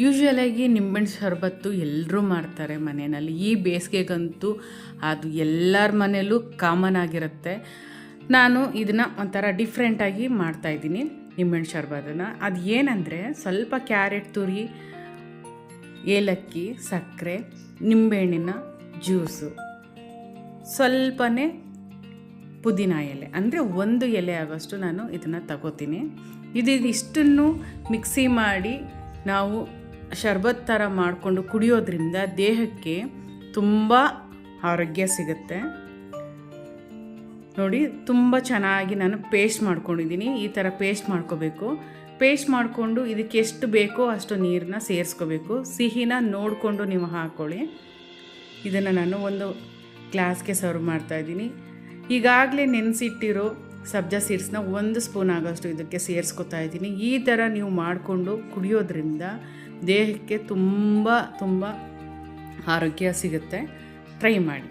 ಯೂಶ್ವಲಾಗಿ ನಿಂಬೆಹಣ್ಣು ಶರಬತ್ತು ಎಲ್ಲರೂ ಮಾಡ್ತಾರೆ ಮನೆಯಲ್ಲಿ. ಈ ಬೇಸಿಗೆಗಂತೂ ಅದು ಎಲ್ಲರ ಮನೆಯಲ್ಲೂ ಕಾಮನ್ ಆಗಿರುತ್ತೆ. ನಾನು ಇದನ್ನು ಒಂಥರ ಡಿಫ್ರೆಂಟಾಗಿ ಮಾಡ್ತಾಯಿದ್ದೀನಿ ನಿಂಬೆಹಣ್ಣು ಶರಬತ್ತನ್ನು. ಅದು ಏನಂದರೆ ಸ್ವಲ್ಪ ಕ್ಯಾರೆಟ್ ತುರಿ, ಏಲಕ್ಕಿ, ಸಕ್ಕರೆ, ನಿಂಬೆಹಣ್ಣಿನ ಜ್ಯೂಸು, ಸ್ವಲ್ಪನೇ ಪುದೀನ ಎಲೆ, ಅಂದರೆ 1 ಎಲೆ ಆಗೋಷ್ಟು ನಾನು ಇದನ್ನು ತಗೋತೀನಿ. ಇದಿಷ್ಟನ್ನು ಮಿಕ್ಸಿ ಮಾಡಿ ನಾವು ಶರ್ಬತ್ ಥರ ಮಾಡಿಕೊಂಡು ಕುಡಿಯೋದ್ರಿಂದ ದೇಹಕ್ಕೆ ತುಂಬ ಆರೋಗ್ಯ ಸಿಗುತ್ತೆ. ನೋಡಿ, ತುಂಬ ಚೆನ್ನಾಗಿ ನಾನು ಪೇಸ್ಟ್ ಮಾಡ್ಕೊಂಡಿದ್ದೀನಿ. ಈ ಥರ ಪೇಸ್ಟ್ ಮಾಡ್ಕೋಬೇಕು. ಪೇಸ್ಟ್ ಮಾಡಿಕೊಂಡು ಇದಕ್ಕೆ ಎಷ್ಟು ಬೇಕೋ ಅಷ್ಟು ನೀರನ್ನ ಸೇರಿಸ್ಕೋಬೇಕು. ಸಿಹಿನ ನೋಡಿಕೊಂಡು ನೀವು ಹಾಕ್ಕೊಳ್ಳಿ. ಇದನ್ನು ನಾನು ಒಂದು ಗ್ಲಾಸ್ಗೆ ಸರ್ವ್ ಮಾಡ್ತಾಯಿದ್ದೀನಿ. ಈಗಾಗಲೇ ನೆನೆಸಿಟ್ಟಿರೋ ಸಬ್ಜಾ ಸೀಡ್ಸ್ನ 1 ಸ್ಪೂನ್ ಆಗೋಷ್ಟು ಇದಕ್ಕೆ ಸೇರಿಸ್ಕೊತಾ ಇದ್ದೀನಿ. ಈ ಥರ ನೀವು ಮಾಡಿಕೊಂಡು ಕುಡಿಯೋದ್ರಿಂದ ದೇಹಕ್ಕೆ ತುಂಬ ಆರೋಗ್ಯ ಸಿಗುತ್ತೆ. ಟ್ರೈ ಮಾಡಿ.